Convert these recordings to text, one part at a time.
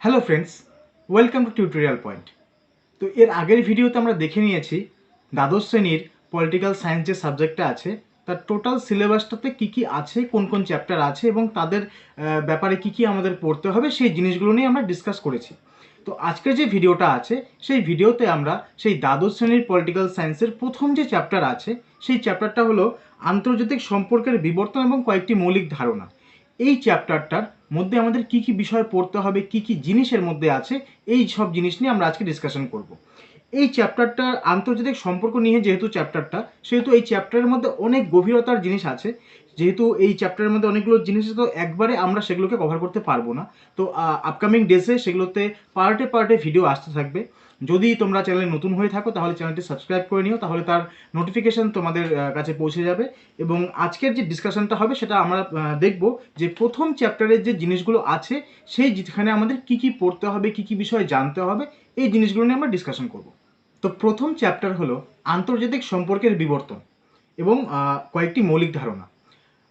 Hello friends, welcome to tutorial point. তো এর আগের ভিডিওতে আমরা দেখে নিয়েছি দ্বাদশ শ্রেণীর পলিটিক্যাল সায়েন্স যে সাবজেক্টটা আছে তার টোটাল সিলেবাসটাতে কি কি আছে, কোন কোন চ্যাপ্টার আছে এবং তাদের ব্যাপারে কি কি আমাদের পড়তে হবে সেই জিনিসগুলো নিয়ে আমরা ডিসকাস করেছি। তো আজকের যে ভিডিওটা আছে সেই ভিডিওতে আমরা সেই দ্বাদশ শ্রেণীর পলিটিক্যাল সায়েন্সের প্রথম যে চ্যাপ্টার আছে সেই চ্যাপ্টারটা হলো আন্তর্জাতিক সম্পর্কের বিবর্তন এবং কয়েকটি মৌলিক ধারণা। এই চ্যাপ্টারটার মধ্যে আমাদের কি কি বিষয় পড়তে হবে, কি কি জিনিসের মধ্যে আছে, এই সব জিনিস নিয়ে আমরা আজকে ডিসকাশন করব। এই চ্যাপ্টারটা আন্তর্জাতিক সম্পর্ক নিয়ে যেহেতু চ্যাপ্টারটা, সেহেতু এই চ্যাপ্টারের মধ্যে অনেক গভীরতার জিনিস আছে। যেহেতু এই চ্যাপ্টারের মধ্যে অনেকগুলো জিনিস আছে, তো একবারে আমরা সেগুলোকে কভার করতে পারবো না। তো আপকামিং ডেজে সেগুলোতে পার্টে পার্টে ভিডিও আসতে থাকবে। যদি তোমরা চ্যানেলে নতুন হয়ে থাকো তাহলে চ্যানেলটি সাবস্ক্রাইব করে নিও, তাহলে তার নোটিফিকেশন তোমাদের কাছে পৌঁছে যাবে। এবং আজকের যে ডিসকাশনটা হবে সেটা আমরা দেখব যে প্রথম চ্যাপ্টারের যে জিনিসগুলো আছে সেই যেখানে আমাদের কি কি পড়তে হবে, কি কি বিষয় জানতে হবে, এই জিনিসগুলো নিয়ে আমরা ডিসকাশন করব। তো প্রথম চ্যাপ্টার হলো আন্তর্জাতিক সম্পর্কের বিবর্তন এবং কয়েকটি মৌলিক ধারণা।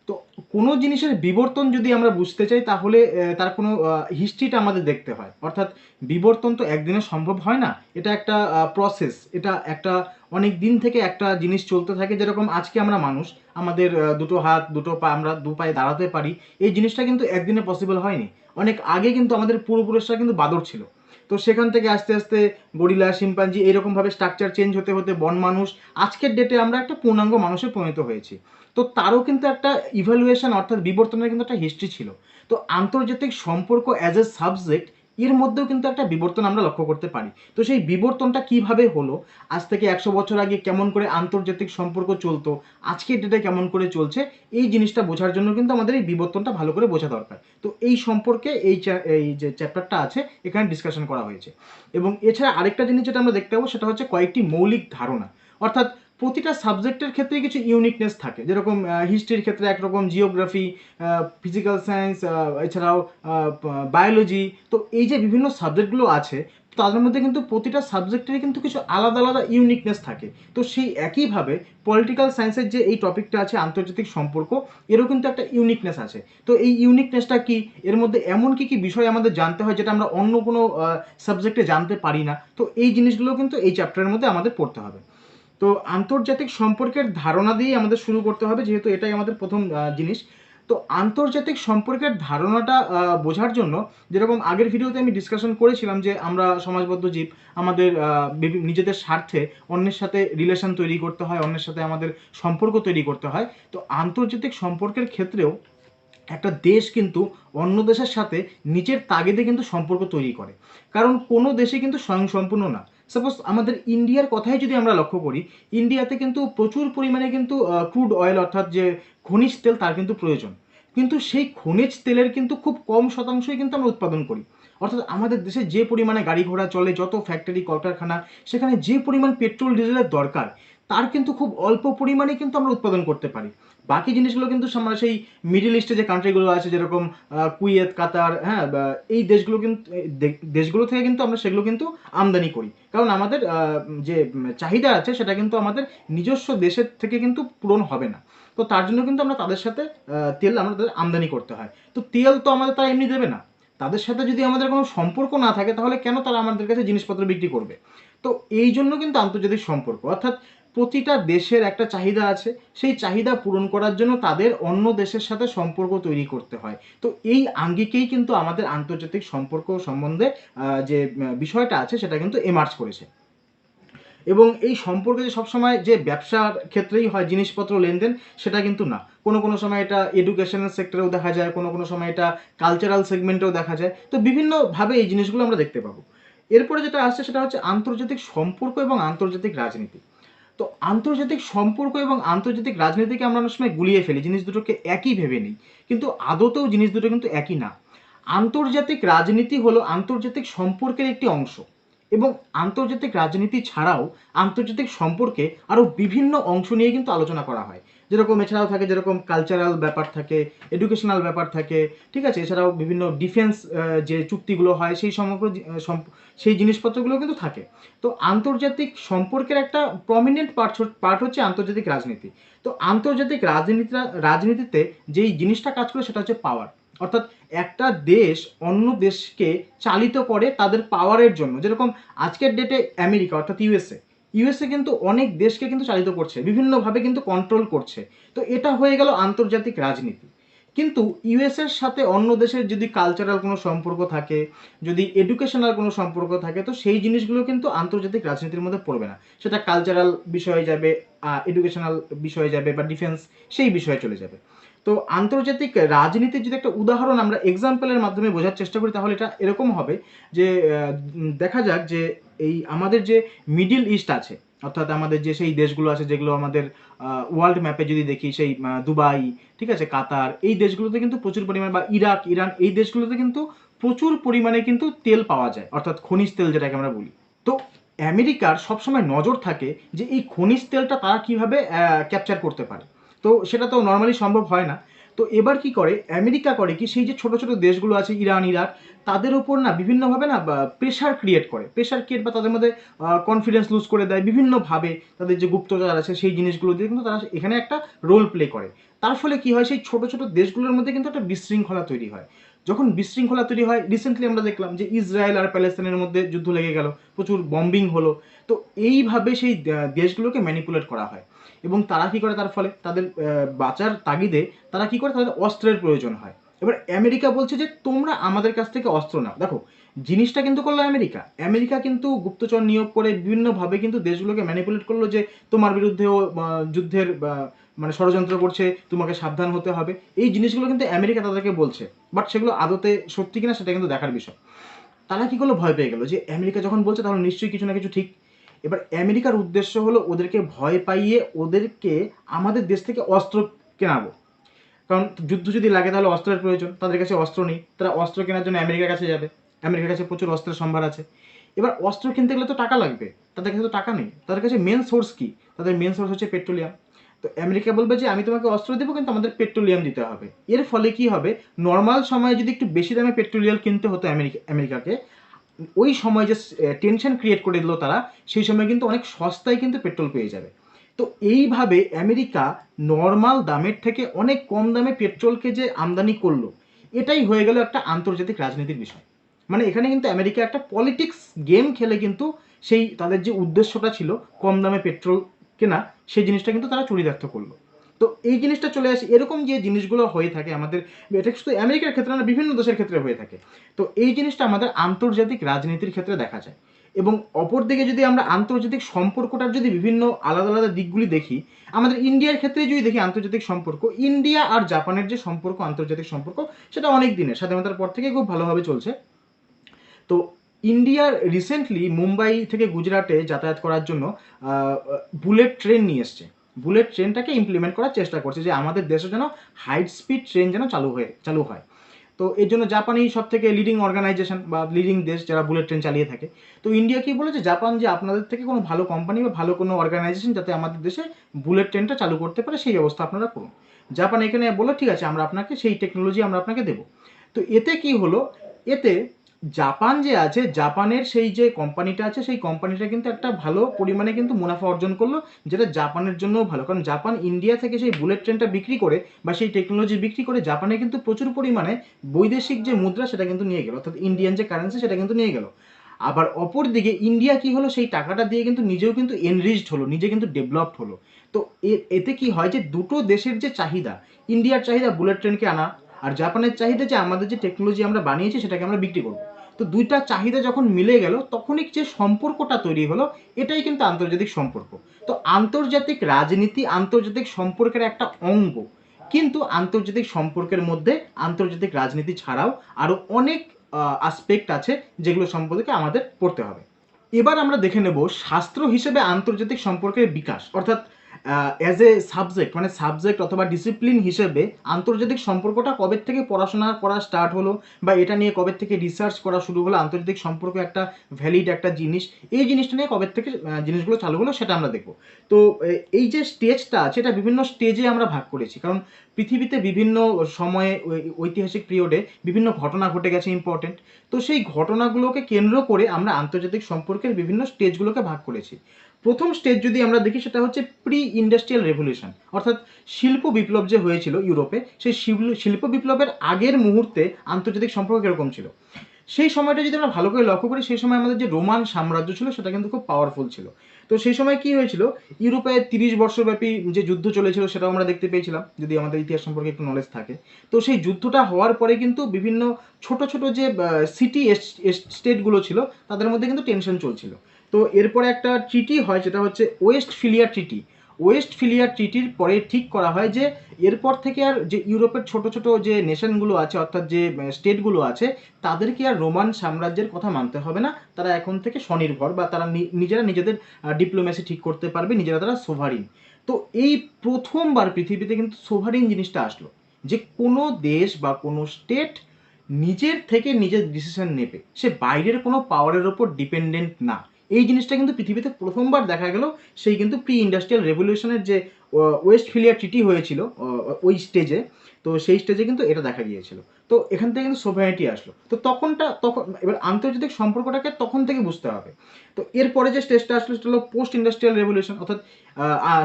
তো কোনো জিনিসের বিবর্তন যদি আমরা বুঝতে চাই তাহলে তার কোনো হিস্ট্রিটা আমাদের দেখতে হয়। অর্থাৎ বিবর্তন তো একদিনে সম্ভব হয় না, এটা একটা প্রসেস, এটা একটা অনেক দিন থেকে একটা জিনিস চলতে থাকে। যেরকম আজকে আমরা মানুষ, আমাদের দুটো হাত দুটো পা, আমরা দু পায়ে দাঁড়াতে পারি, এই জিনিসটা কিন্তু একদিনে পসিবল হয়নি। অনেক আগে কিন্তু আমাদের পূর্বপুরুষরা কিন্তু বাঁদর ছিল। তো সেখান থেকে আস্তে আস্তে গরিলা, শিম্পাঞ্জি এরকমভাবে স্ট্রাকচার চেঞ্জ হতে হতে বন মানুষ, আজকের ডেটে আমরা একটা পূর্ণাঙ্গ মানুষে পরিণত হয়েছি। তো তারও কিন্তু একটা ইভ্যালুয়েশন অর্থাৎ বিবর্তনের কিন্তু একটা হিস্ট্রি ছিল। তো আন্তর্জাতিক সম্পর্ক অ্যাজ এ সাবজেক্ট এর মধ্যেও কিন্তু একটা বিবর্তন আমরা লক্ষ্য করতে পারি। তো সেই বিবর্তনটা কিভাবে হলো, আজ থেকে 100 বছর আগে কেমন করে আন্তর্জাতিক সম্পর্ক চলতো, আজকের ডেটে কেমন করে চলছে, এই জিনিসটা বোঝার জন্য কিন্তু আমাদের এই বিবর্তনটা ভালো করে বোঝা দরকার। তো এই সম্পর্কে এই যে চ্যাপ্টারটা আছে এখানে ডিসকাশন করা হয়েছে। এবং এছাড়া আরেকটা জিনিস যেটা আমরা দেখতে পাবো সেটা হচ্ছে কয়েকটি মৌলিক ধারণা। অর্থাৎ প্রতিটা সাবজেক্টের ক্ষেত্রে কিছু ইউনিকনেস থাকে। যেরকম হিস্ট্রির ক্ষেত্রে একরকম, জিওগ্রাফি, ফিজিক্যাল সায়েন্স, এছাড়াও বায়োলজি। তো এই যে বিভিন্ন সাবজেক্টগুলো আছে তাদের মধ্যে কিন্তু প্রতিটা সাবজেক্টেরই কিন্তু কিছু আলাদা আলাদা ইউনিকনেস থাকে। তো সেই একইভাবে পলিটিক্যাল সায়েন্সের যে এই টপিকটা আছে আন্তর্জাতিক সম্পর্ক, এরও কিন্তু একটা ইউনিকনেস আছে। তো এই ইউনিকনেসটা কি, এর মধ্যে এমন কি কি বিষয় আমাদের জানতে হয় যেটা আমরা অন্য কোনো সাবজেক্টে জানতে পারি না, তো এই জিনিসগুলো কিন্তু এই চ্যাপ্টারের মধ্যে আমাদের পড়তে হবে। তো আন্তর্জাতিক সম্পর্কের ধারণা দিয়েই আমাদের শুরু করতে হবে, যেহেতু এটাই আমাদের প্রথম জিনিস। তো আন্তর্জাতিক সম্পর্কের ধারণাটা বোঝার জন্য, যেরকম আগের ভিডিওতে আমি ডিসকাশন করেছিলাম যে আমরা সমাজবদ্ধ জীব, আমাদের নিজেদের স্বার্থে অন্যের সাথে রিলেশন তৈরি করতে হয়, অন্যের সাথে আমাদের সম্পর্ক তৈরি করতে হয়। তো আন্তর্জাতিক সম্পর্কের ক্ষেত্রেও একটা দেশ কিন্তু অন্য দেশের সাথে নিজের তাগিদে কিন্তু সম্পর্ক তৈরি করে। কারণ কোনো দেশে কিন্তু স্বয়ংসম্পূর্ণ না। সাপোজ আমাদের ইন্ডিয়ার কথাই যদি আমরা লক্ষ্য করি, ইন্ডিয়াতে কিন্তু প্রচুর পরিমাণে কিন্তু ক্রুড অয়েল অর্থাৎ যে খনিজ তেল তার কিন্তু প্রয়োজন। কিন্তু সেই খনিজ তেলের কিন্তু খুব কম শতাংশই কিন্তু আমরা উৎপাদন করি। অর্থাৎ আমাদের দেশে যে পরিমাণে গাড়ি ঘোড়া চলে, যত ফ্যাক্টরি কলকারখানা, সেখানে যে পরিমাণ পেট্রোল ডিজেলের দরকার তার কিন্তু খুব অল্প পরিমাণে কিন্তু আমরা উৎপাদন করতে পারি। বাকি জিনিসগুলো কিন্তু আমরা সেই মিডল ইস্টে যে কান্ট্রিগুলো আছে, যেরকম কুয়েত, কাতার, হ্যাঁ, এই দেশগুলো কিন্তু দেশগুলো থেকে কিন্তু আমরা সেগুলো কিন্তু আমদানি করি। কারণ আমাদের যে চাহিদা আছে সেটা কিন্তু আমাদের নিজস্ব দেশের থেকে কিন্তু পূরণ হবে না। তো তার জন্য কিন্তু আমরা তাদের সাথে তেল আমাদের আমদানি করতে হয়। তো তেল তো আমাদের তারা এমনি দেবে না। তাদের সাথে যদি আমাদের কোনো সম্পর্ক না থাকে তাহলে কেন তারা আমাদের কাছে জিনিসপত্র বিক্রি করবে? তো এই জন্য কিন্তু আন্তর্জাতিক সম্পর্ক, অর্থাৎ প্রতিটা দেশের একটা চাহিদা আছে, সেই চাহিদা পূরণ করার জন্য তাদের অন্য দেশের সাথে সম্পর্ক তৈরি করতে হয়। তো এই আঙ্গিকেই কিন্তু আমাদের আন্তর্জাতিক সম্পর্ক সম্বন্ধে যে বিষয়টা আছে সেটা কিন্তু এমার্জ করেছে। এবং এই সম্পর্ক যে সবসময় যে ব্যবসার ক্ষেত্রেই হয়, জিনিসপত্র লেনদেন, সেটা কিন্তু না। কোনো কোনো সময় এটা এডুকেশনাল সেক্টরেও দেখা যায়, কোনো কোনো সময় এটা কালচারাল সেগমেন্টেও দেখা যায়। তো বিভিন্নভাবে এই জিনিসগুলো আমরা দেখতে পাবো। এরপরে যেটা আসছে সেটা হচ্ছে আন্তর্জাতিক সম্পর্ক এবং আন্তর্জাতিক রাজনীতি। তো আন্তর্জাতিক সম্পর্ক এবং আন্তর্জাতিক রাজনীতিকে আমরা অনেক সময় গুলিয়ে ফেলি, জিনিস দুটোকে একই ভেবে নিই, কিন্তু আদতেও জিনিস দুটো কিন্তু একই না। আন্তর্জাতিক রাজনীতি হলো আন্তর্জাতিক সম্পর্কের একটি অংশ, এবং আন্তর্জাতিক রাজনীতি ছাড়াও আন্তর্জাতিক সম্পর্কে আরও বিভিন্ন অংশ নিয়ে কিন্তু আলোচনা করা হয়। যেরকম এছাড়াও থাকে, যেরকম কালচারাল ব্যাপার থাকে, এডুকেশনাল ব্যাপার থাকে, ঠিক আছে, এছাড়াও বিভিন্ন ডিফেন্স যে চুক্তিগুলো হয় সেই সমগ্র সেই জিনিসপত্রগুলো কিন্তু থাকে। তো আন্তর্জাতিক সম্পর্কের একটা প্রমিনেন্ট পার্ট হচ্ছে আন্তর্জাতিক রাজনীতি। তো আন্তর্জাতিক রাজনীতিতে যেই জিনিসটা কাজ করে সেটা হচ্ছে পাওয়ার। অর্থাৎ একটা দেশ অন্য দেশকে চালিত করে তাদের পাওয়ারের জন্য। যেরকম আজকের ডেটে আমেরিকা অর্থাৎ ইউএসএ কিন্তু অনেক দেশকে কিন্তু চালিত করছে, বিভিন্নভাবে কিন্তু কন্ট্রোল করছে। তো এটা হয়ে গেল আন্তর্জাতিক রাজনীতি। কিন্তু ইউএসএর সাথে অন্য দেশের যদি কালচারাল কোনো সম্পর্ক থাকে, যদি এডুকেশনাল কোনো সম্পর্ক থাকে, তো সেই জিনিসগুলো কিন্তু আন্তর্জাতিক রাজনীতির মধ্যে পড়বে না। সেটা কালচারাল বিষয়ে যাবে, এডুকেশনাল বিষয়ে যাবে, বা ডিফেন্স সেই বিষয়ে চলে যাবে। তো আন্তর্জাতিক রাজনীতির যদি একটা উদাহরণ আমরা এক্সাম্পলের মাধ্যমে বোঝার চেষ্টা করি, তাহলে এটা এরকম হবে যে দেখা যাক যে এই আমাদের যে মিডিল ইস্ট আছে, অর্থাৎ আমাদের যে সেই দেশগুলো আছে যেগুলো আমাদের ওয়ার্ল্ড ম্যাপে যদি দেখি, সেই দুবাই, ঠিক আছে, কাতার, এই দেশগুলোতে কিন্তু প্রচুর পরিমাণে, বা ইরাক, ইরান, এই দেশগুলোতে কিন্তু প্রচুর পরিমাণে কিন্তু তেল পাওয়া যায়, অর্থাৎ খনিজ তেল যেটাকে আমরা বলি। তো আমেরিকার সবসময় নজর থাকে যে এই খনিজ তেলটা তারা কীভাবে ক্যাপচার করতে পারে। তো সেটা তো নর্মালি সম্ভব হয় না। তো এবার কি করে আমেরিকা, করে কি, সেই যে ছোট ছোট দেশগুলো আছে ইরান, ইরাক, তাদের উপর না বিভিন্নভাবে না প্রেশার ক্রিয়েট করে, বা তাদের মধ্যে কনফিডেন্স লুজ করে দেয় বিভিন্নভাবে। তাদের যে গুপ্তচর আছে সেই জিনিসগুলো দিয়ে কিন্তু তারা এখানে একটা রোল প্লে করে। তার ফলে কি হয়, সেই ছোট ছোট দেশগুলোর মধ্যে কিন্তু একটা বিশৃঙ্খলা তৈরি হয়। যখন বিশৃঙ্খলা তৈরি হয়, রিসেন্টলি আমরা দেখলাম যে ইসরায়েল আর প্যালেস্তাইনের মধ্যে যুদ্ধ লেগে গেল, প্রচুর বম্বিং হলো। তো এইভাবে সেই দেশগুলোকে ম্যানিপুলেট করা হয়, এবং তারা কি করে, তার ফলে তাদের বাঁচার তাগিদে তারা কি করে, তাদের অস্ত্রের প্রয়োজন হয়। এবার আমেরিকা বলছে যে তোমরা আমাদের কাছ থেকে অস্ত্র নাও। দেখো, জিনিসটা কিন্তু করলো আমেরিকা। আমেরিকা কিন্তু গুপ্তচর নিয়োগ করে বিভিন্নভাবে কিন্তু দেশগুলোকে ম্যানিপুলেট করলো যে তোমার বিরুদ্ধেও যুদ্ধের মানে ষড়যন্ত্র করছে, তোমাকে সাবধান হতে হবে। এই জিনিসগুলো কিন্তু আমেরিকা তাদেরকে বলছে, বাট সেগুলো আদতে সত্যি কিনা সেটা কিন্তু দেখার বিষয়। তারা কি করলো, ভয় পেয়ে গেল যে আমেরিকা যখন বলছে তাহলে নিশ্চয়ই কিছু না কিছু ঠিক। এবার আমেরিকার উদ্দেশ্য হলো ওদেরকে ভয় পাইয়ে ওদেরকে আমাদের দেশ থেকে অস্ত্র কেনাবো। কারণ যুদ্ধ যদি লাগে তাহলে অস্ত্রের প্রয়োজন, তাদের কাছে অস্ত্র নেই, তারা অস্ত্র কেনার জন্য আমেরিকার কাছে যাবে। আমেরিকার কাছে প্রচুর অস্ত্রের সম্ভার আছে। এবার অস্ত্র কিনতে গেলে তো টাকা লাগবে, তাদের কাছে তো টাকা নেই। তাদের কাছে মেন সোর্স কি? তাদের মেন সোর্স হচ্ছে পেট্রোলিয়াম। তো আমেরিকা বলবে যে আমি তোমাকে অস্ত্র দেবো, কিন্তু আমাদের পেট্রোলিয়াম দিতে হবে। এর ফলে কি হবে, নর্মাল সময়ে যদি একটু বেশি দামে পেট্রোলিয়াম কিনতে হতো আমেরিকাকে, ওই সময় যে টেনশন ক্রিয়েট করে দিল তারা, সেই সময় কিন্তু অনেক সস্তায় কিন্তু পেট্রোল পেয়ে যাবে। তো এইভাবে আমেরিকা নর্মাল দামের থেকে অনেক কম দামে পেট্রোলকে যে আমদানি করলো, এটাই হয়ে গেল একটা আন্তর্জাতিক রাজনীতির বিষয়। মানে এখানে কিন্তু আমেরিকা একটা পলিটিক্স গেম খেলে কিন্তু সেই তাদের যে উদ্দেশ্যটা ছিল কম দামে পেট্রোল কেনা, সেই জিনিসটা কিন্তু তারা চরিতার্থ করলো। তো এই জিনিসটা চলে আসে, এরকম যে জিনিসগুলো হয়ে থাকে আমাদের, এটা শুধু আমেরিকার ক্ষেত্রে না, বিভিন্ন দেশের ক্ষেত্রে হয়ে থাকে। তো এই জিনিসটা আমাদের আন্তর্জাতিক রাজনীতির ক্ষেত্রে দেখা যায়। এবং অপরদিকে যদি আমরা আন্তর্জাতিক সম্পর্কটার যদি বিভিন্ন আলাদা আলাদা দিকগুলি দেখি, আমাদের ইন্ডিয়ার ক্ষেত্রে যদি দেখি আন্তর্জাতিক সম্পর্ক, ইন্ডিয়া আর জাপানের যে সম্পর্ক, আন্তর্জাতিক সম্পর্ক, সেটা অনেক দিনের, স্বাধীনতার পর থেকে খুব ভালোভাবে চলছে। তো ইন্ডিয়ার রিসেন্টলি মুম্বাই থেকে গুজরাটে যাতায়াত করার জন্য বুলেট ট্রেন নিয়ে এসছে। বুলেট ট্রেনটাকে ইমপ্লিমেন্ট করার চেষ্টা করছে যে আমাদের দেশে যেন হাই স্পিড ট্রেন যেন চালু হয়। তো এর জন্য জাপানই সব থেকে লিডিং অর্গানাইজেশন বা লিডিং দেশ যারা বুলেট ট্রেন চালিয়ে থাকে। তো ইন্ডিয়া কি বলেছে, জাপান, যে আপনাদের থেকে কোনো ভালো কোম্পানি বা ভালো কোনো অর্গানাইজেশন যাতে আমাদের দেশে বুলেট ট্রেনটা চালু করতে পারে সেই ব্যবস্থা আপনারা করুন। জাপান এখানে বলে ঠিক আছে, আমরা আপনাকে সেই টেকনোলজি আমরা আপনাকে দেবো। তো এতে কি হলো, এতে জাপান যে আছে, জাপানের সেই যে কোম্পানিটা আছে, সেই কোম্পানিটা কিন্তু একটা ভালো পরিমাণে কিন্তু মুনাফা অর্জন করলো, যেটা জাপানের জন্যও ভালো। কারণ জাপান ইন্ডিয়া থেকে সেই বুলেট ট্রেনটা বিক্রি করে বা সেই টেকনোলজি বিক্রি করে জাপানে কিন্তু প্রচুর পরিমাণে বৈদেশিক যে মুদ্রা সেটা কিন্তু নিয়ে গেল, অর্থাৎ ইন্ডিয়ান যে কারেন্সি সেটা কিন্তু নিয়ে গেল। আবার অপর দিকে ইন্ডিয়া কি হলো, সেই টাকাটা দিয়ে কিন্তু নিজেও কিন্তু এনরিচড হলো, নিজে কিন্তু ডেভেলপড হলো। তো এতে কি হয় যে দুটো দেশের যে চাহিদা, ইন্ডিয়ার চাহিদা বুলেট ট্রেনকে আনা, আর জাপানের চাহিদা যে আমাদের যে টেকনোলজি আমরা বানিয়েছি সেটাকে আমরা বিক্রি করবো। তো দুইটা চাহিদা যখন মিলে গেল, তখনই যে সম্পর্কটা তৈরি হলো, এটাই কিন্তু আন্তর্জাতিক সম্পর্ক। তো আন্তর্জাতিক রাজনীতি আন্তর্জাতিক সম্পর্কের একটা অঙ্গ, কিন্তু আন্তর্জাতিক সম্পর্কের মধ্যে আন্তর্জাতিক রাজনীতি ছাড়াও আরও অনেক আসপেক্ট আছে যেগুলো সম্পর্কে আমাদের পড়তে হবে। এবার আমরা দেখে নেব শাস্ত্র হিসেবে আন্তর্জাতিক সম্পর্কের বিকাশ, অর্থাৎ অ্যাজ এ সাবজেক্ট, মানে সাবজেক্ট অথবা ডিসিপ্লিন হিসেবে আন্তর্জাতিক সম্পর্কটা কবে থেকে পড়াশোনা করা স্টার্ট হলো, বা এটা নিয়ে কবে থেকে রিসার্চ করা শুরু হলো, আন্তর্জাতিক সম্পর্ক একটা ভ্যালিড একটা জিনিস, এই জিনিসটা নিয়ে কবে থেকে জিনিসগুলো চালু হলো সেটা আমরা দেখব। তো এই যে স্টেজটা আছে, এটা বিভিন্ন স্টেজে আমরা ভাগ করেছি, কারণ পৃথিবীতে বিভিন্ন সময়ে ঐতিহাসিক পিরিয়ডে বিভিন্ন ঘটনা ঘটে গেছে ইম্পর্টেন্ট। তো সেই ঘটনাগুলোকে কেন্দ্র করে আমরা আন্তর্জাতিক সম্পর্কের বিভিন্ন স্টেজগুলোকে ভাগ করেছি। প্রথম স্টেজ যদি আমরা দেখি সেটা হচ্ছে প্রি ইন্ডাস্ট্রিয়াল রেভলিউশন, অর্থাৎ শিল্প বিপ্লব যে হয়েছিল ইউরোপে, সেই শিল্প বিপ্লবের আগের মুহূর্তে আন্তর্জাতিক সম্পর্ক কীরকম ছিল। সেই সময়টা যদি আমরা ভালো করে লক্ষ্য করি, সেই সময় আমাদের যে রোমান সাম্রাজ্য ছিল সেটা কিন্তু খুব পাওয়ারফুল ছিল। তো সেই সময় কি হয়েছিল, ইউরোপে 30 বর্ষব্যাপী যে যুদ্ধ চলেছিল সেটাও আমরা দেখতে পেয়েছিলাম, যদি আমাদের ইতিহাস সম্পর্কে একটু নলেজ থাকে। তো সেই যুদ্ধটা হওয়ার পরে কিন্তু বিভিন্ন ছোট ছোট যে সিটি স্টেটগুলো ছিল তাদের মধ্যে কিন্তু টেনশন চলছিল। তো এরপরে একটা ট্রিটি হয়, যেটা হচ্ছে ওয়েস্টফিলিয়া ট্রিটি। ওয়েস্টফিলিয়া ট্রিটির পরে ঠিক করা হয় যে এরপর থেকে আর যে ইউরোপের ছোট ছোট যে নেশনগুলো আছে, অর্থাৎ যে স্টেটগুলো আছে, তাদেরকে আর রোমান সাম্রাজ্যের কথা মানতে হবে না। তারা এখন থেকে স্বনির্ভর, বা তারা নিজেরা নিজেদের ডিপ্লোমেসি ঠিক করতে পারবে, নিজেরা তারা সোভারিন। তো এই প্রথমবার পৃথিবীতে কিন্তু সোভারিন জিনিসটা আসলো, যে কোনো দেশ বা কোনো স্টেট নিজের থেকে নিজের ডিসিশন নেবে, সে বাইরের কোনো পাওয়ারের ওপর ডিপেন্ডেন্ট না। এই জিনিসটা কিন্তু পৃথিবীতে প্রথমবার দেখা গেল সেই কিন্তু প্রি ইন্ডাস্ট্রিয়াল রেভলিউশনের যে ওয়েস্টফিলিয়া ট্রিটি হয়েছিল ওই স্টেজে। তো সেই স্টেজে কিন্তু এটা দেখা গিয়েছিল। তো এখান থেকে কিন্তু সোভারিটি আসলো। তো তখন এবার আন্তর্জাতিক সম্পর্কটাকে তখন থেকে বুঝতে হবে। তো এরপরে যে স্টেজটা আসলো সেটা হলো পোস্ট ইন্ডাস্ট্রিয়াল রেভলিউশন, অর্থাৎ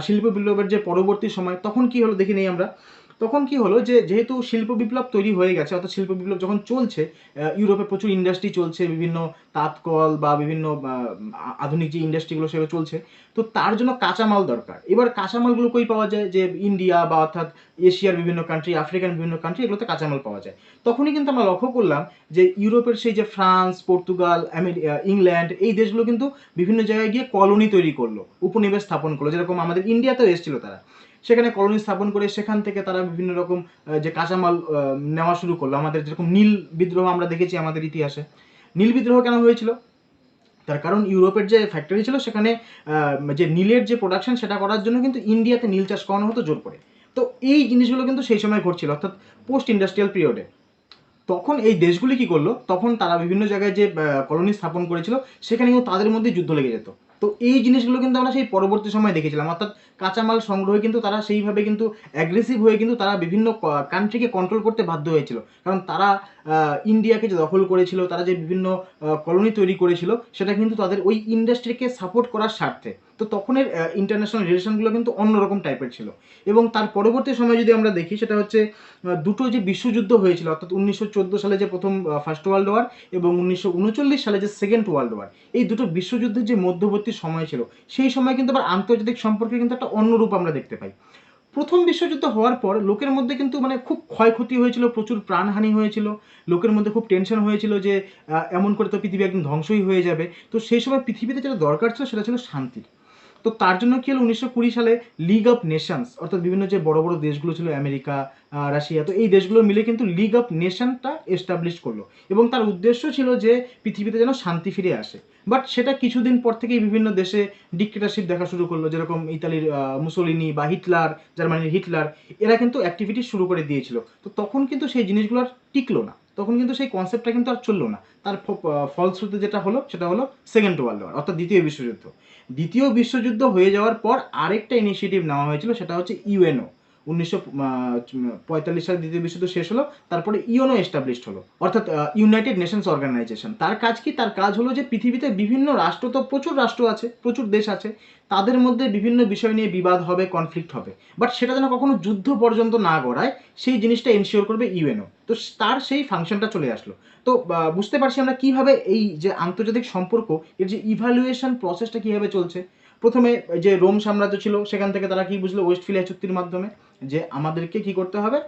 শিল্প বিপ্লবের যে পরবর্তী সময়। তখন কি হলো দেখে নেই আমরা। তখন কি হলো, যে যেহেতু শিল্প বিপ্লব তৈরি হয়ে গেছে, অর্থাৎ শিল্প বিপ্লব যখন চলছে, ইউরোপে প্রচুর ইন্ডাস্ট্রি চলছে, বিভিন্ন তাঁতকল বা বিভিন্ন আধুনিক যে ইন্ডাস্ট্রিগুলো সেগুলো চলছে। তো তার জন্য কাঁচামাল দরকার। এবার কাঁচামালগুলো কই পাওয়া যায়, যে ইন্ডিয়া বা অর্থাৎ এশিয়ার বিভিন্ন কান্ট্রি, আফ্রিকান বিভিন্ন কান্ট্রি, এগুলোতে কাঁচামাল পাওয়া যায়। তখনই কিন্তু আমরা লক্ষ্য করলাম যে ইউরোপের সেই যে ফ্রান্স, পর্তুগাল, ইংল্যান্ড, এই দেশগুলো কিন্তু বিভিন্ন জায়গায় গিয়ে কলোনি তৈরি করলো, উপনিবেশ স্থাপন করলো। যেরকম আমাদের ইন্ডিয়াতেও এসেছিল তারা, সেখানে কলোনি স্থাপন করে সেখান থেকে তারা বিভিন্ন রকম যে কাঁচামাল নেওয়া শুরু করলো। আমাদের যেরকম নীল বিদ্রোহ আমরা দেখেছি আমাদের ইতিহাসে। নীল বিদ্রোহ কেন হয়েছিল, তার কারণ ইউরোপের যে ফ্যাক্টরি ছিল সেখানে যে নীলের যে প্রোডাকশন সেটা করার জন্য কিন্তু ইন্ডিয়াতে নীল চাষ করানো হতো জোর করে। তো এই জিনিসগুলো কিন্তু সেই সময় ঘটছিল, অর্থাৎ পোস্ট ইন্ডাস্ট্রিয়াল পিরিয়ডে। তখন এই দেশগুলি কি করলো, তখন তারা বিভিন্ন জায়গায় যে কলোনি স্থাপন করেছিল সেখানে কিন্তু তাদের মধ্যে যুদ্ধ লেগে যেত। তো এই জিনিসগুলো কিন্তু আমরা সেই পরবর্তী সময় দেখেছিলাম, অর্থাৎ কাঁচামাল সংগ্রহে কিন্তু তারা সেইভাবে কিন্তু অ্যাগ্রেসিভ হয়ে কিন্তু তারা বিভিন্ন কান্ট্রিকে কন্ট্রোল করতে বাধ্য হয়েছিল। কারণ তারা ইন্ডিয়াকে যে দখল করেছিল, তারা যে বিভিন্ন কলোনি তৈরি করেছিল, সেটা কিন্তু তাদের ওই ইন্ডাস্ট্রিকে সাপোর্ট করার স্বার্থে। তো তখনের ইন্টারন্যাশনাল রিলেশনগুলো কিন্তু অন্যরকম টাইপের ছিল। এবং তার পরবর্তী সময় যদি আমরা দেখি, সেটা হচ্ছে দুটো যে বিশ্বযুদ্ধ হয়েছিল, অর্থাৎ 1914 সালে যে প্রথম ফার্স্ট ওয়ার্ল্ড ওয়ার, এবং 1939 সালে যে সেকেন্ড ওয়ার্ল্ড ওয়ার, এই দুটো বিশ্বযুদ্ধের যে মধ্যবর্তী সময় ছিল, সেই সময় কিন্তু আবার আন্তর্জাতিক সম্পর্কে কিন্তু একটা অন্য রূপ আমরা দেখতে পাই। প্রথম বিশ্বযুদ্ধ হওয়ার পর লোকের মধ্যে কিন্তু মানে খুব ক্ষয়ক্ষতি হয়েছিল, প্রচুর প্রাণহানি হয়েছিল, লোকের মধ্যে খুব টেনশন হয়েছিল যে এমন করে তো পৃথিবী একদিন ধ্বংসই হয়ে যাবে। তো সেই সময় পৃথিবীতে যেটা দরকার ছিল সেটা ছিল শান্তি। তো তার জন্য কি হলো, 1920 সালে লিগ অফ নেশনস, অর্থাৎ বিভিন্ন যে বড় বড় দেশগুলো ছিল, আমেরিকা, রাশিয়া, তো এই দেশগুলো মিলে কিন্তু লিগ অফ নেশনটা এস্টাবলিশ করলো। এবং তার উদ্দেশ্য ছিল যে পৃথিবীতে যেন শান্তি ফিরে আসে। বাট সেটা কিছুদিন পর থেকেই বিভিন্ন দেশে ডিক্টেটরশিপ দেখা শুরু করলো, যেরকম ইতালির মুসোলিনি বা হিটলার, জার্মানির হিটলার, এরা কিন্তু অ্যাক্টিভিটি শুরু করে দিয়েছিল। তো তখন কিন্তু সেই জিনিসগুলো আর টিকলো না, তখন কিন্তু সেই কনসেপ্টটা কিন্তু আর চললো না। তার ফলশ্রুতি যেটা হলো সেটা হলো সেকেন্ড ওয়ার্ল্ড ওয়ার, অর্থাৎ দ্বিতীয় বিশ্বযুদ্ধ। দ্বিতীয় বিশ্বযুদ্ধ হয়ে যাওয়ার পর আরেকটা ইনিশিয়েটিভ নেওয়া হয়েছিল, সেটা হচ্ছে ইউএনও। 1945 সালে দ্বিতীয় বিশ্বযুদ্ধ শেষ হলো, তারপরে ইউএনও এস্টাবলিশড হলো, অর্থাৎ ইউনাইটেড নেশনস অর্গানাইজেশন। তার কাজ কি, তার কাজ হলো যে পৃথিবীতে বিভিন্ন রাষ্ট্র, তো প্রচুর রাষ্ট্র আছে, প্রচুর দেশ আছে, তাদের মধ্যে বিভিন্ন বিষয় নিয়ে বিবাদ হবে, কনফ্লিক্ট হবে, বাট সেটা যেন কখনো যুদ্ধ পর্যন্ত না গড়ায়, সেই জিনিসটা এনশিওর করবে ইউএনও। তো তার সেই ফাংশনটা চলে আসলো। তো বুঝতে পারছি আমরা কিভাবে এই যে আন্তর্জাতিক সম্পর্ক, এর যে ইভ্যালুয়েশন প্রসেসটা কিভাবে চলছে। প্রথমে যে রোম সাম্রাজ্য ছিল, সেখান থেকে তারা কি বুঝলো, ওয়েস্টফিলিয়া চুক্তির মাধ্যমে, যে আমাদেরকে কি করতে হবে,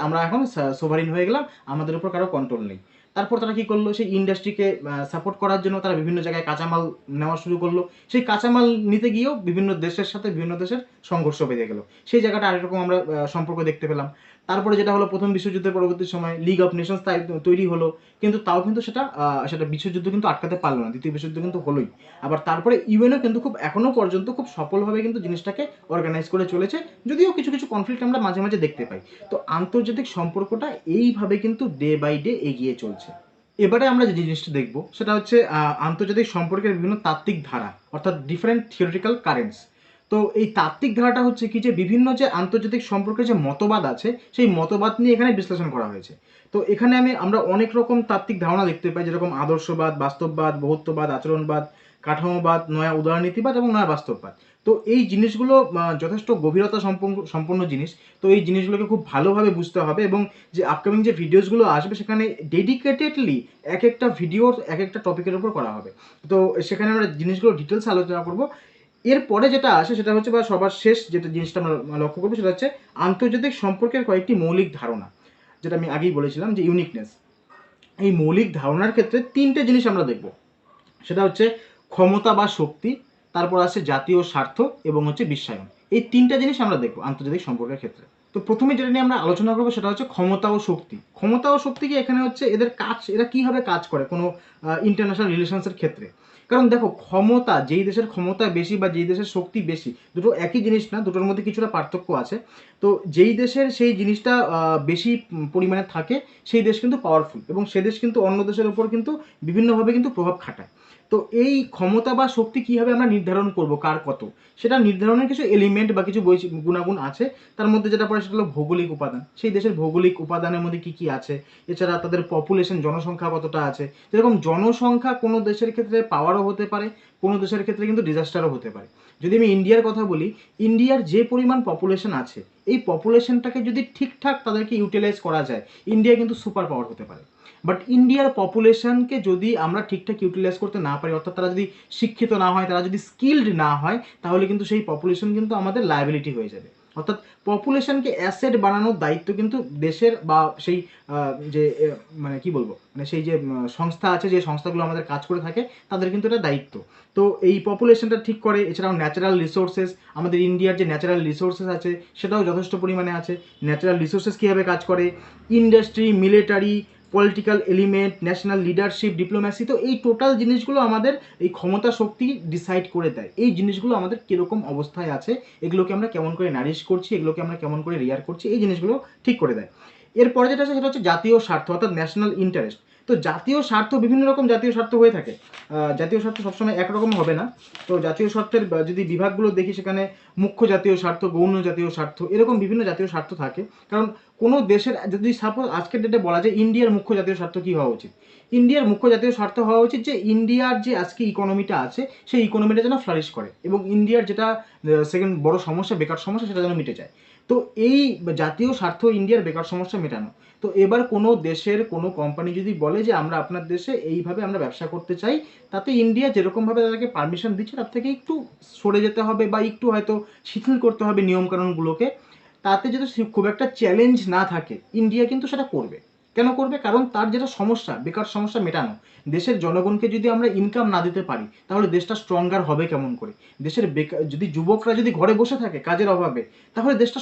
আমরা এখন সোভারিন হয়ে গেলাম, আমাদের উপর কারো কন্ট্রোল নেই। তারপর তারা কি করলো, সেই ইন্ডাস্ট্রিকে সাপোর্ট করার জন্য তারা বিভিন্ন জায়গায় কাঁচামাল নেওয়া শুরু করলো। সেই কাঁচামাল নিতে গিয়েও বিভিন্ন দেশের সাথে বিভিন্ন দেশের সংঘর্ষ বেঁধে গেল। সেই জায়গাটা আরেকরকম আমরা সম্পর্ক দেখতে পেলাম। তারপরে যেটা হলো, প্রথম বিশ্বযুদ্ধের পরবর্তী সময় লিগ অফ নেশনস তৈরি হলো, কিন্তু তাও কিন্তু সেটা বিশ্বযুদ্ধ কিন্তু আটকাতে পারলো না, দ্বিতীয় বিশ্বযুদ্ধ কিন্তু হলোই। আবার তারপরে ইউএনও কিন্তু খুব এখনো পর্যন্ত খুব সফলভাবে কিন্তু জিনিসটাকে অর্গানাইজ করে চলেছে, যদিও কিছু কিছু কনফ্লিক্ট আমরা মাঝে মাঝে দেখতে পাই। তো আন্তর্জাতিক সম্পর্কটা এইভাবে কিন্তু ডে বাই ডে এগিয়ে চলছে। এবারে আমরা যে জিনিসটা দেখব সেটা হচ্ছে আন্তর্জাতিক সম্পর্কের বিভিন্ন তাত্ত্বিক ধারা, অর্থাৎ ডিফারেন্ট থিওরিটিক্যাল কারেন্টস। তো এই তাত্ত্বিক ধারাটা হচ্ছে কি, যে বিভিন্ন যে আন্তর্জাতিক সম্পর্কের যে মতবাদ আছে, সেই মতবাদ নিয়ে এখানে বিশ্লেষণ করা হয়েছে। তো এখানে আমরা অনেক রকম তাত্ত্বিক ধারণা দেখতে পাই, যেরকম আদর্শবাদ, বাস্তববাদ, বহুত্ববাদ, আচরণবাদ, কাঠামোবাদ, নয়া উদারনীতিবাদ এবং নয়া বাস্তববাদ। তো এই জিনিসগুলো যথেষ্ট গভীরতা সম্পন্ন জিনিস। তো এই জিনিসগুলোকে খুব ভালোভাবে বুঝতে হবে এবং যে আপকামিং যে ভিডিওসগুলো আসবে সেখানে ডেডিকেটেডলি এক একটা ভিডিওর এক একটা টপিকের উপর করা হবে। তো সেখানে আমরা জিনিসগুলো ডিটেলস আলোচনা করব। এরপরে যেটা আসে সেটা হচ্ছে বা সবার শেষ যেটা জিনিসটা আমরা লক্ষ্য করবো সেটা হচ্ছে আন্তর্জাতিক সম্পর্কের কয়েকটি মৌলিক ধারণা, যেটা আমি আগেই বলেছিলাম যে ইউনিকনেস। এই মৌলিক ধারণার ক্ষেত্রে তিনটে জিনিস আমরা দেখব, সেটা হচ্ছে ক্ষমতা বা শক্তি, তারপর আছে জাতীয় স্বার্থ এবং হচ্ছে বিশ্বায়ন। এই তিনটা জিনিস আমরা দেখব আন্তর্জাতিক সম্পর্কের ক্ষেত্রে। তো প্রথমে যেটা নিয়ে আমরা আলোচনা করবো সেটা হচ্ছে ক্ষমতা ও শক্তি। ক্ষমতা ও শক্তি কি এখানে হচ্ছে এদের কাজ, এরা কিভাবে কাজ করে কোনো ইন্টারন্যাশনাল রিলেশনসের ক্ষেত্রে। কারণ দেখো, ক্ষমতা, যেই দেশের ক্ষমতা বেশি বা যেই দেশের শক্তি বেশি, দুটো একই জিনিস না, দুটোর মধ্যে কিছুটা পার্থক্য আছে। তো যেই দেশের সেই জিনিসটা বেশি পরিমাণে থাকে সেই দেশ কিন্তু পাওয়ারফুল এবং সে দেশ কিন্তু অন্য দেশের উপর কিন্তু বিভিন্নভাবে কিন্তু প্রভাব খাটায়। তো এই ক্ষমতা বা শক্তি কীভাবে আমরা নির্ধারণ করব কার কত, সেটা নির্ধারণের কিছু এলিমেন্ট বা কিছু গুণাগুণ আছে। তার মধ্যে যেটা পড়ে সেটা হলো ভৌগোলিক উপাদান। সেই দেশের ভৌগোলিক উপাদানের মধ্যে কী কী আছে, এছাড়া তাদের পপুলেশন, জনসংখ্যা কতটা আছে। যেরকম জনসংখ্যা কোনো দেশের ক্ষেত্রে পাওয়ারও হতে পারে, কোনো দেশের ক্ষেত্রে কিন্তু ডিজাস্টারও হতে পারে। যদি আমি ইন্ডিয়ার কথা বলি, ইন্ডিয়ার যে পরিমাণ পপুলেশন আছে, এই পপুলেশনটাকে যদি ঠিকঠাক তাদেরকে ইউটিলাইজ করা যায়, ইন্ডিয়া কিন্তু সুপার পাওয়ার হতে পারে। বাট ইন্ডিয়ার পপুলেশনকে যদি আমরা ঠিকঠাক ইউটিলাইজ করতে না পারি, অর্থাৎ তারা যদি শিক্ষিত না হয়, তারা যদি স্কিলড না হয়, তাহলে কিন্তু সেই পপুলেশন কিন্তু আমাদের লায়াবিলিটি হয়ে যাবে। অর্থাৎ পপুলেশনকে অ্যাসেট বানানোর দায়িত্ব কিন্তু দেশের বা সেই যে মানে কি বলবো, মানে সেই যে সংস্থা আছে, যে সংস্থাগুলো আমাদের কাজ করে থাকে, তাদের কিন্তু এটা দায়িত্ব। তো এই পপুলেশনটা ঠিক করে। এছাড়াও ন্যাচারাল রিসোর্সেস, আমাদের ইন্ডিয়ার যে ন্যাচারাল রিসোর্সেস আছে সেটাও যথেষ্ট পরিমাণে আছে। ন্যাচারাল রিসোর্সেস কীভাবে কাজ করে, industry, military, political element, national leadership, diplomacy, তো এই টোটাল জিনিসগুলো আমাদের এই ক্ষমতা শক্তি ডিসাইড করে দেয়। এই জিনিসগুলো আমাদের কীরকম অবস্থায় আছে, এগুলোকে আমরা কেমন করে নারিশ করছি, এগুলোকে আমরা কেমন করে রিয়ার করছি, এই জিনিসগুলো ঠিক করে দেয়। এরপরে যেটা আছে সেটা হচ্ছে জাতীয় স্বার্থ, অর্থাৎ ন্যাশনাল ইন্টারেস্ট। তো জাতীয় স্বার্থ, বিভিন্ন রকম জাতীয় স্বার্থ হয়ে থাকে। জাতীয় স্বার্থ সবসময় একরকম হবে না। তো জাতীয় স্বার্থের যদি বিভাগগুলো দেখি, সেখানে মুখ্য জাতীয় স্বার্থ, গৌণ জাতীয় স্বার্থ, এরকম বিভিন্ন জাতীয় স্বার্থ থাকে। কারণ কোনো দেশের, যদি সাপোজ আজকের ডেটে বলা যায় ইন্ডিয়ার মুখ্য জাতীয় স্বার্থ কী হওয়া উচিত, ইন্ডিয়ার মুখ্য জাতীয় স্বার্থ হওয়া উচিত যে ইন্ডিয়ার যে আজকে ইকোনমিটা আছে সেই ইকোনমিটা যেন ফ্লারিশ করে এবং ইন্ডিয়ার যেটা সেকেন্ড বড় সমস্যা, বেকার সমস্যা, সেটা যেন মিটে যায়। তো এই জাতীয় স্বার্থ ইন্ডিয়ার বেকার সমস্যা মেটানো। তো এবার কোনো দেশের কোনো কোম্পানি যদি বলে যে আমরা আপনার দেশে এইভাবে আমরা ব্যবসা করতে চাই, তাতে ইন্ডিয়া যেরকমভাবে তাদেরকে পারমিশন দিচ্ছে তার থেকে একটু সরে যেতে হবে বা একটু হয়তো শিথিল করতে হবে নিয়মকানুনগুলোকে। তাতে যদি খুব একটা চ্যালেঞ্জ না থাকে, ইন্ডিয়া কিন্তু সেটা করবে। কেন করবে? কারণ তার যেটা সমস্যা, বেকার সমস্যা মেটানো। দেশের জনগণকে যদি আমরা ইনকাম না দিতে পারি, তাহলে দেশটা স্ট্রঙ্গার হবে কেমন করে? দেশের বেকার, যদি যুবকরা যদি ঘরে বসে থাকে কাজের অভাবে, তাহলে দেশটা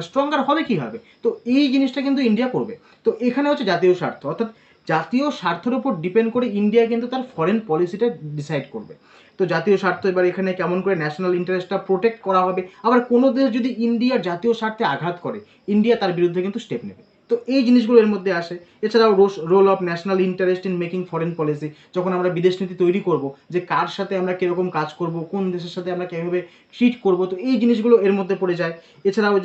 স্ট্রঙ্গার হবে কীভাবে? তো এই জিনিসটা কিন্তু ইন্ডিয়া করবে। তো এখানে হচ্ছে জাতীয় স্বার্থ, অর্থাৎ জাতীয় স্বার্থের উপর ডিপেন্ড করে ইন্ডিয়া কিন্তু তার ফরেন পলিসিটা ডিসাইড করবে। তো জাতীয় স্বার্থ এবার এখানে কেমন করে ন্যাশনাল ইন্টারেস্টটা প্রোটেক্ট করা হবে। আবার কোনো দেশ যদি ইন্ডিয়ার জাতীয় স্বার্থে আঘাত করে, ইন্ডিয়া তার বিরুদ্ধে কিন্তু স্টেপ নেবে। তো এই জিনিসগুলো এর মধ্যে আসে। এছাড়াও role of national interest in making foreign policy, যখন আমরা বিদেশ নীতি তৈরি করব, যে কার সাথে আমরা কীরকম কাজ করব, কোন দেশের সাথে আমরা কীভাবে ট্রিট করব, তো এই জিনিসগুলো এর মধ্যে পড়ে যায়। এছাড়াও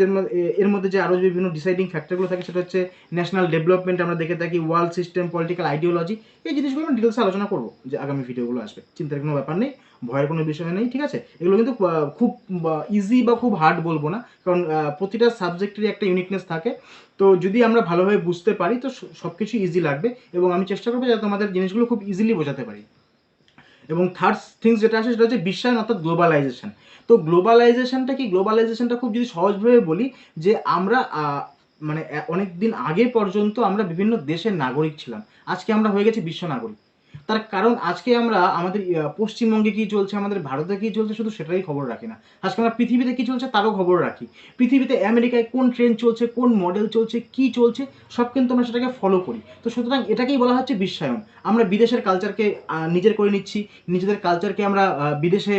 এর মধ্যে যে আরও বিভিন্ন ডিসাইডিং ফ্যাক্টরগুলো থাকে সেটা হচ্ছে ন্যাশনাল ডেভেলপমেন্ট, আমরা দেখে থাকি ওয়ার্ল্ড সিস্টেম, পলিটিক্যাল আইডিওলজি। এই জিনিসগুলো আমরা ডিটেলসে আলোচনা করবো যে আগামী ভিডিওগুলো আসবে, চিন্তার কোনো ব্যাপার নেই, ভয়ের কোনো বিষয় নেই, ঠিক আছে? এগুলো কিন্তু খুব ইজি বা খুব হার্ড বলবো না, কারণ প্রতিটা সাবজেক্টেরই একটা ইউনিকনেস থাকে। তো যদি আমরা ভালোভাবে বুঝতে পারি তো সব কিছু ইজি লাগবে এবং আমি চেষ্টা করবো যাতে তোমাদের জিনিসগুলো খুব ইজিলি বোঝাতে পারি। এবং থার্ড থিংস যেটা আসে সেটা হচ্ছে বিশ্বায়ন, অর্থাৎ গ্লোবালাইজেশন। তো গ্লোবালাইজেশনটা কি? গ্লোবালাইজেশনটা খুব যদি সহজভাবে বলি, যে আমরা মানে অনেক দিন আগে পর্যন্ত আমরা বিভিন্ন দেশের নাগরিক ছিলাম, আজকে আমরা হয়ে গেছি বিশ্ব নাগরিক। তার কারণ আজকে আমরা আমাদের পশ্চিমবঙ্গে কী চলছে, আমাদের ভারতে কী চলছে, শুধু সেটাই খবর রাখি না, আজকে আমরা পৃথিবীতে কী চলছে তারও খবর রাখি। পৃথিবীতে আমেরিকায় কোন ট্রেন্ড চলছে, কোন মডেল চলছে, কী চলছে, সব কিন্তু আমরা সেটাকে ফলো করি। তো সুতরাং এটাকেই বলা হচ্ছে বিশ্বায়ন। আমরা বিদেশের কালচারকে নিজের করে নিচ্ছি, নিজেদের কালচারকে আমরা বিদেশে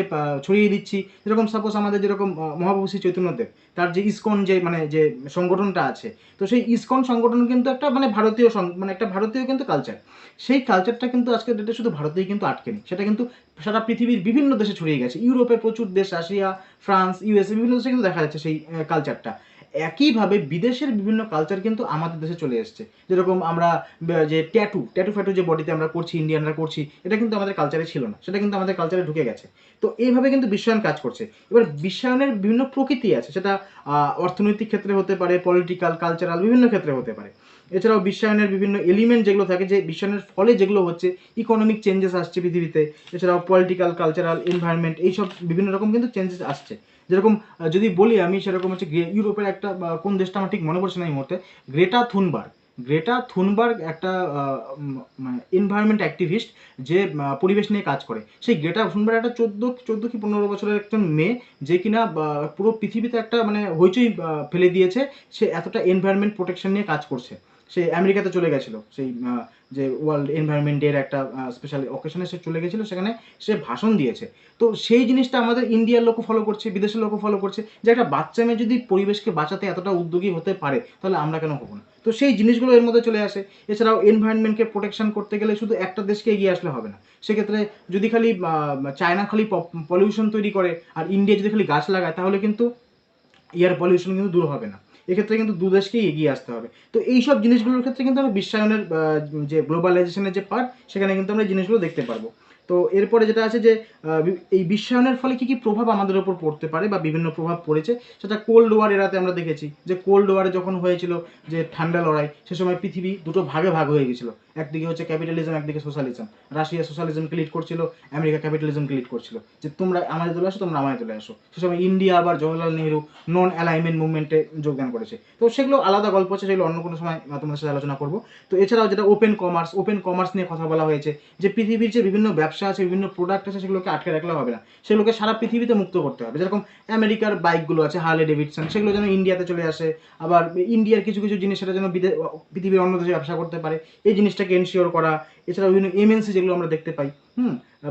ছড়িয়ে দিচ্ছি। যেরকম সাপোজ আমাদের যেরকম মহাপ্রভু শ্রী চৈতন্যদেব, তার যে ইসকন যে মানে যে সংগঠনটা আছে, তো সেই ইসকন সংগঠন কিন্তু একটা মানে ভারতীয় মানে একটা ভারতীয় কিন্তু কালচার। সেই কালচারটা কিন্তু আজকের ডেটে শুধু ভারতেই কিন্তু আটকে নেই, সেটা কিন্তু সারা পৃথিবীর বিভিন্ন দেশে ছড়িয়ে গেছে। ইউরোপে প্রচুর দেশ, রাশিয়া, ফ্রান্স, ইউএসএ, বিভিন্ন দেশে কিন্তু দেখা যাচ্ছে সেই কালচারটা। একইভাবে বিদেশের বিভিন্ন কালচার কিন্তু আমাদের দেশে চলে এসছে। যেরকম আমরা যে ট্যাটু ফ্যাটু যে বডিতে আমরা করছি, ইন্ডিয়ানরা করছি, এটা কিন্তু আমাদের কালচারে ছিল না, সেটা কিন্তু আমাদের কালচারে ঢুকে গেছে। তো এইভাবে কিন্তু বিশ্বায়ন কাজ করছে। এবার বিশ্বায়নের বিভিন্ন প্রকৃতি আছে, সেটা অর্থনৈতিক ক্ষেত্রে হতে পারে, পলিটিক্যাল, কালচারাল, বিভিন্ন ক্ষেত্রে হতে পারে। এছাড়াও বিশ্বায়নের বিভিন্ন এলিমেন্ট যেগুলো থাকে, যে বিশ্বায়নের ফলে যেগুলো হচ্ছে, ইকোনমিক চেঞ্জেস আসছে পৃথিবীতে, এছাড়াও পলিটিক্যাল, কালচারাল, এনভায়রনমেন্ট, এইসব বিভিন্ন রকম কিন্তু চেঞ্জেস আসছে। যেরকম যদি বলি আমি, সেরকম হচ্ছে ইউরোপের একটা কোন দেশটা আমার ঠিক মনে পড়ছে না এই মুহূর্তে, গ্রেটা থুনবার্গ একটা এনভায়রনমেন্ট অ্যাক্টিভিস্ট, যে পরিবেশ নিয়ে কাজ করে। সেই গ্রেটা থুনবার্গ একটা 14 কি 15 বছরের একজন মেয়ে, যে কিনা পুরো পৃথিবীতে একটা মানে হইচই ফেলে দিয়েছে। সে এতটা এনভায়রনমেন্ট প্রোটেকশন নিয়ে কাজ করছে। সে আমেরিকাতে চলে গেছিলো, সেই যে ওয়ার্ল্ড এনভায়রনমেন্ট ডের একটা স্পেশাল অকেশনে সে চলে গেছিলো, সেখানে সে ভাষণ দিয়েছে। তো সেই জিনিসটা আমাদের ইন্ডিয়ার লোকও ফলো করছে, বিদেশের লোকও ফলো করছে, যে একটা বাচ্চা মেয়ে যদি পরিবেশকে বাঁচাতে এতটা উদ্যোগী হতে পারে, তাহলে আমরা কেন হবো না? তো সেই জিনিসগুলো এর মধ্যে চলে আসে। এছাড়াও এনভায়রনমেন্টকে প্রোটেকশন করতে গেলে শুধু একটা দেশকে এগিয়ে আসলে হবে না। সেক্ষেত্রে যদি খালি চায়না খালি পলিউশন তৈরি করে আর ইন্ডিয়া যদি খালি গাছ লাগায়, তাহলে কিন্তু এয়ার পলিউশন কিন্তু দূর হবে না। এক্ষেত্রে কিন্তু দু দেশকেই এগিয়ে আসতে হবে। তো এইসব জিনিসগুলোর ক্ষেত্রে কিন্তু আমরা বিশ্বায়নের যে গ্লোবালাইজেশনের যে পার্ট, সেখানে কিন্তু আমরা এই জিনিসগুলো দেখতে পারবো। তো এরপরে যেটা আছে যে এই বিশ্বায়নের ফলে কী কী প্রভাব আমাদের ওপর পড়তে পারে বা বিভিন্ন প্রভাব পড়েছে, সেটা কোল্ড ওয়ার এরাতে আমরা দেখেছি। যে কোল্ড ওয়ারে যখন হয়েছিল যে ঠান্ডা লড়াই, সে সময় পৃথিবী দুটো ভাগে ভাগ হয়ে গেছিলো। একদিকে হচ্ছে ক্যাপিটালিজম, একদিকে সোশ্যালিজম। রাশিয়া সোশ্যালিজমকে লিড করছিল, আমেরিকা ক্যাপিটালিজমকে লিড করছিল, যে তোমরা আমাদের দলে আসো, তোমরা আমাদের দলে আসো। সে সময় ইন্ডিয়া আবার জওহরলাল নেহরু নন অ্যালাইনমেন্ট মুভমেন্টে যোগদান করেছে। তো সেগুলো আলাদা গল্প আছে, সেগুলো অন্য কোনো সময় তোমাদের সাথে আলোচনা করবো। তো এছাড়াও যেটা ওপেন কমার্স নিয়ে কথা বলা হয়েছে, যে পৃথিবীর যে বিভিন্ন ব্যবসা আছে, বিভিন্ন প্রোডাক্ট আছে, সেগুলোকে আটকে রাখলে হবে না, সেগুলোকে সারা পৃথিবীতে মুক্ত করতে হবে। যেরকম আমেরিকার বাইকগুলো আছে, হার্লে ডেভিডসন, সেগুলো যেন ইন্ডিয়াতে চলে আসে। আবার ইন্ডিয়ার কিছু কিছু জিনিস সেটা যেন পৃথিবীর অন্য দেশে ব্যবসা করতে পারে, এই জিনিসটাকে এনশিওর করা। এছাড়াও বিভিন্ন এমএনসি যেগুলো আমরা দেখতে পাই,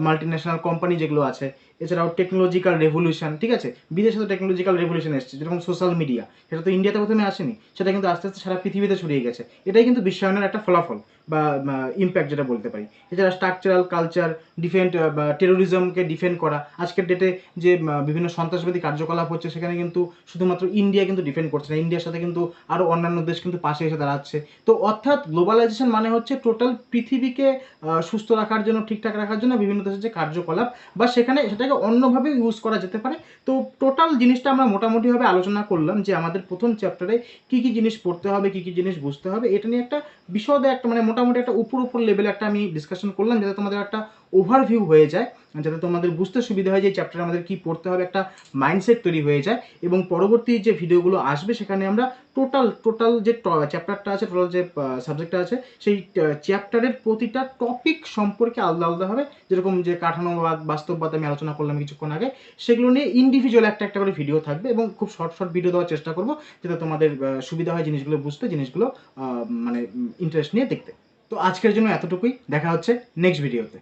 মাল্টি ন্যাশনাল কোম্পানি যেগুলো আছে। এছাড়াও টেকনোলজিক্যাল রেভলিউশন, ঠিক আছে, বিদেশে তো টেকনোলজিক্যাল রেভলিউশন এসেছে, যেরকম সোশ্যাল মিডিয়া, সেটা তো ইন্ডিয়াতে প্রথমে আসেনি, সেটা কিন্তু আস্তে আস্তে সারা পৃথিবীতে ছড়িয়ে গেছে। এটাই কিন্তু বিশ্বায়নের একটা ফলাফল বা ইম্প্যাক্ট যেটা বলতে পারি। এছাড়া স্ট্রাকচারাল কালচার, বা টেরোরিজমকে ডিফেন্ড করা। আজকের ডেটে যে বিভিন্ন সন্ত্রাসবাদী কার্যকলাপ হচ্ছে, সেখানে কিন্তু শুধুমাত্র ইন্ডিয়া কিন্তু ডিফেন্ড করছে না, ইন্ডিয়ার সাথে কিন্তু আরও অন্যান্য দেশ কিন্তু পাশে এসে দাঁড়াচ্ছে। তো অর্থাৎ গ্লোবালাইজেশন মানে হচ্ছে টোটাল পৃথিবীকে সুস্থ রাখার জন্য, ঠিকঠাক রাখার জন্য বিভিন্ন দেশের যে কার্যকলাপ, বা সেটাকে অন্যভাবে ইউজ করা যেতে পারে। তো টোটাল জিনিসটা আমরা মোটামুটিভাবে আলোচনা করলাম, যে আমাদের প্রথম চ্যাপ্টারে কী কী জিনিস পড়তে হবে, কী কী জিনিস বুঝতে হবে, এটা নিয়ে একটা বিশদে একটা মানে মোটামুটি একটা উপর লেভেলে একটা আমি ডিসকাশন করলাম, যাতে তোমাদের একটা ওভারভিউ হয়ে যায়, যাতে তোমাদের বুঝতে সুবিধা হয় যে এই চ্যাপ্টারে আমাদের কী পড়তে হবে, একটা মাইন্ডসেট তৈরি হয়ে যায়। এবং পরবর্তী যে ভিডিওগুলো আসবে, সেখানে আমরা টোটাল যে চ্যাপ্টারটা আছে, টোটাল যে সাবজেক্টটা আছে, সেই চ্যাপ্টারের প্রতিটা টপিক সম্পর্কে আলাদা আলাদাভাবে, যেরকম যে কাঠামোবাদ, বাস্তববাদ আমি আলোচনা করলাম কিছুক্ষণ আগে, সেগুলো নিয়ে ইন্ডিভিজুয়াল একটা করে ভিডিও থাকবে, এবং খুব শর্ট ভিডিও দেওয়ার চেষ্টা করবো, যাতে তোমাদের সুবিধা হয় জিনিসগুলো বুঝতে, জিনিসগুলো মানে ইন্টারেস্ট নিয়ে দেখতে। তো আজকের জন্য এতটুকুই, দেখা হচ্ছে নেক্সট ভিডিওতে।